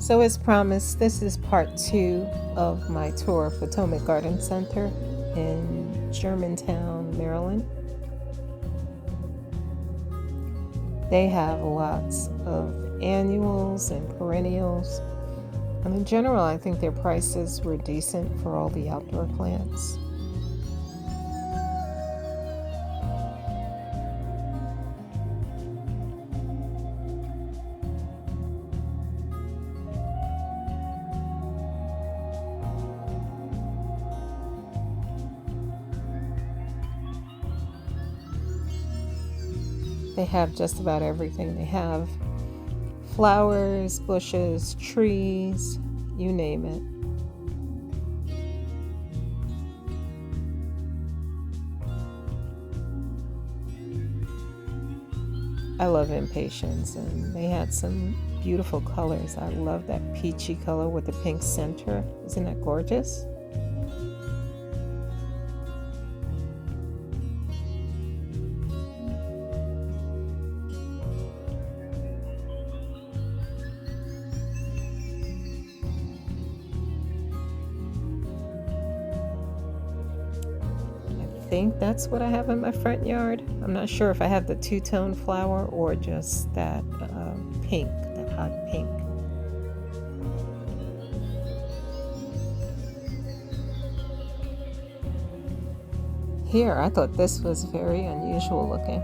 So, as promised, this is part 2 of my tour of Potomac Garden Center in Germantown, Maryland. They have lots of annuals and perennials. And in general, I think their prices were decent for all the outdoor plants. They have just about everything. They have flowers, bushes, trees, you name it. I love impatiens, and they had some beautiful colors. I love that peachy color with the pink center. Isn't that gorgeous? I think that's what I have in my front yard. I'm not sure if I have the two-tone flower or just that pink, that hot pink. Here, I thought this was very unusual looking.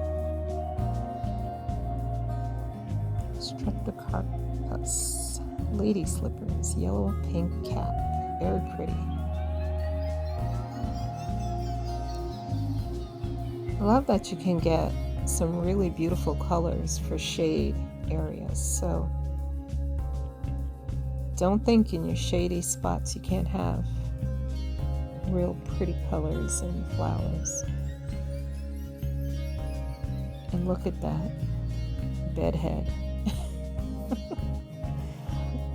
Streptocarpus, lady slippers, yellow pink cap, very pretty. I love that you can get some really beautiful colors for shade areas. So don't think in your shady spots you can't have real pretty colors and flowers. And look at that bedhead.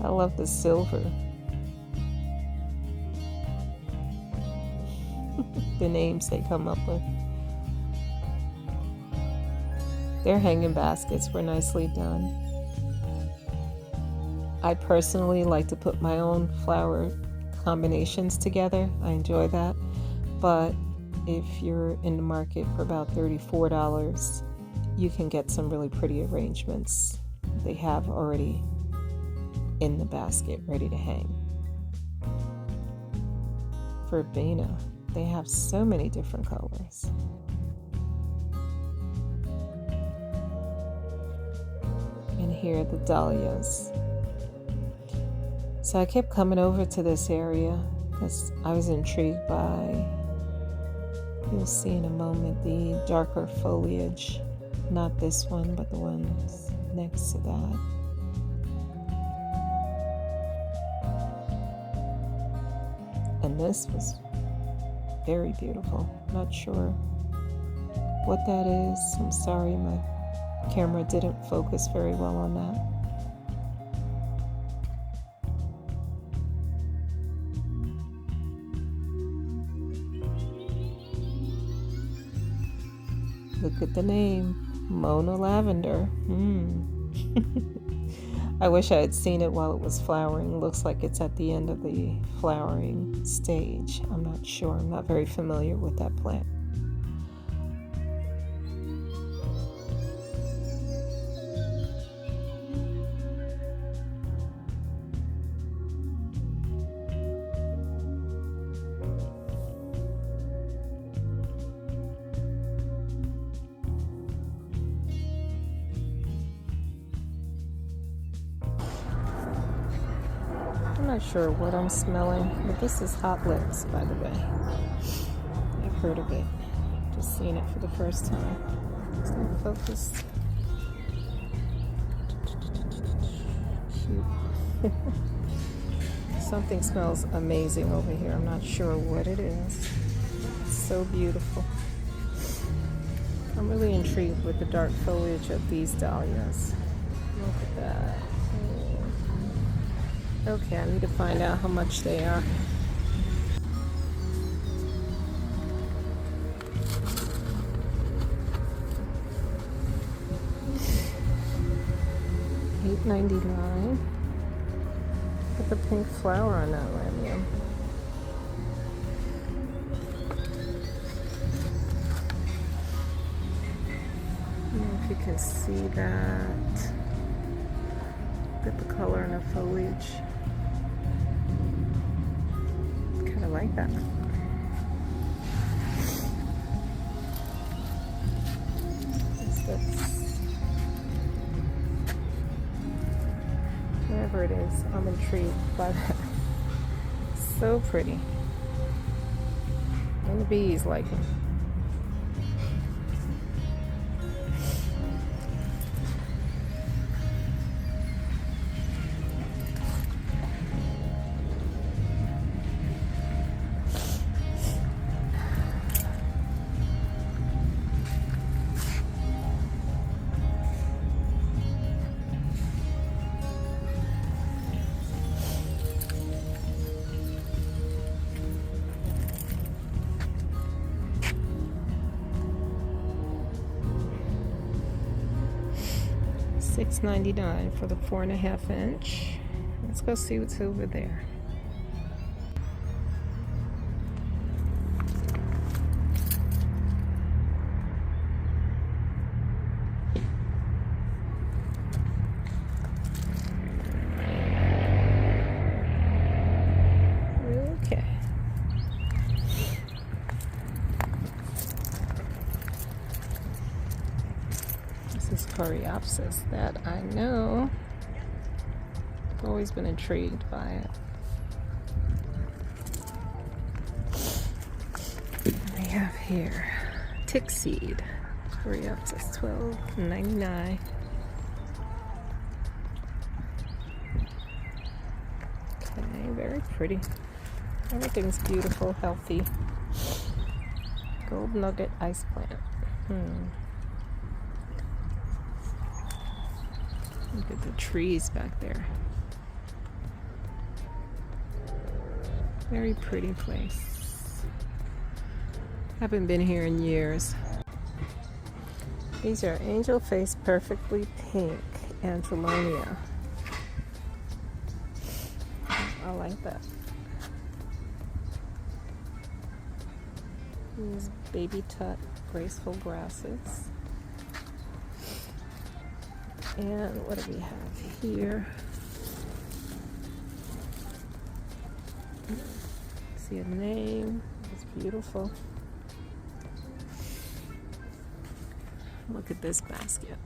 I love the silver. The names they come up with. Their hanging baskets were nicely done. I personally like to put my own flower combinations together. I enjoy that. But if you're in the market for about $34, you can get some really pretty arrangements they have already in the basket ready to hang. Verbena, they have so many different colors. And here are the dahlias. So I kept coming over to this area because I was intrigued by, you'll see in a moment, the darker foliage. Not this one, but the ones next to that. And this was very beautiful. Not sure what that is. I'm sorry, my camera didn't focus very well on that. Look at the name, Mona Lavender. I wish I had seen it while it was flowering. Looks like it's at the end of the flowering stage. I'm not sure. I'm not very familiar with that plant. I'm not sure what I'm smelling, but this is Hot Lips, by the way. I've heard of it, just seen it for the first time. It's not focused. Cute. Something smells amazing over here. I'm not sure what it is. It's so beautiful. I'm really intrigued with the dark foliage of these dahlias. Look at that. Okay, I need to find out how much they are. $8.99. the pink flower on that lambium. I don't know if you can see that. Look at the color in the foliage. Kind of like that. Whatever it is, I'm intrigued by that. So pretty. And the bees like it. $6.99 for the 4.5 inch. Let's go see what's over there. Okay. This is Coreopsis that I know. I've always been intrigued by it. We have here tick seed. Coreopsis, $12.99. Okay, very pretty. Everything's beautiful, healthy. Gold nugget ice plant. Look at the trees back there. Very pretty place. Haven't been here in years. These are angel face perfectly pink Angelonia. I like that. These baby tut graceful grasses. And what do we have here? See a name. It's beautiful. Look at this basket.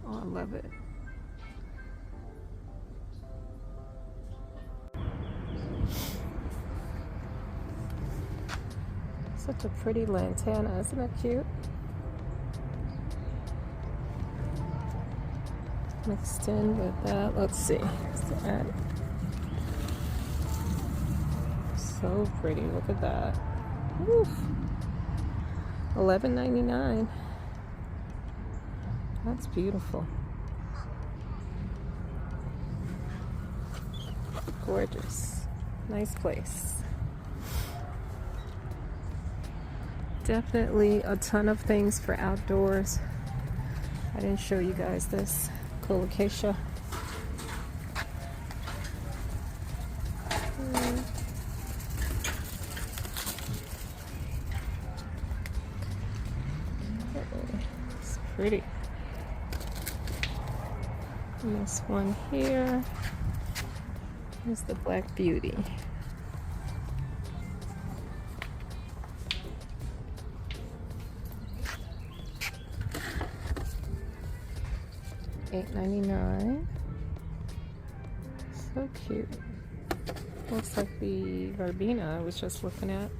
Oh, I love it. Such a pretty lantana, isn't it cute? Mixed in with that. Let's see. So pretty. Look at that. Woo. $11.99. That's beautiful. Gorgeous. Nice place. Definitely a ton of things for outdoors. I didn't show you guys this. Colocasia. It's pretty. And this one here is the Black Beauty. $8.99. So cute. Looks like the Verbena I was just looking at.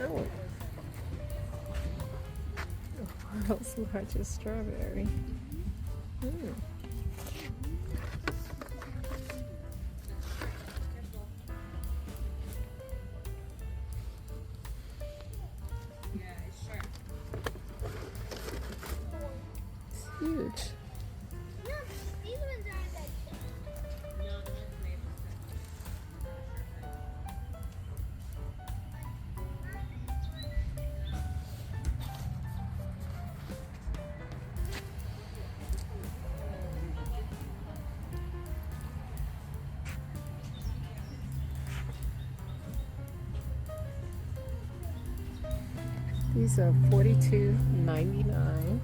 Oh. The world's largest strawberry. It's huge. These are $42.99.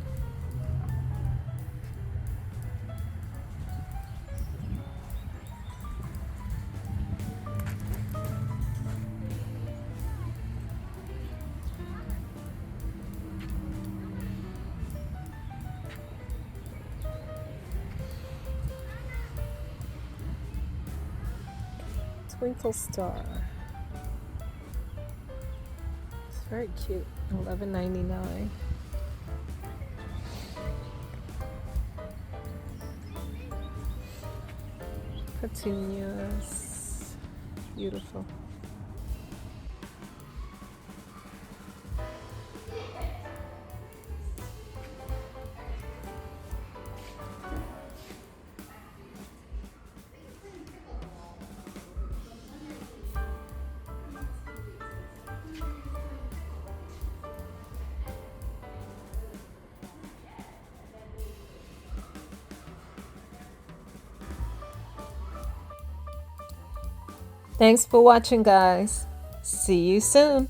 Twinkle star. It's very cute. $11.99. Petunias. Beautiful. Thanks for watching, guys. See you soon.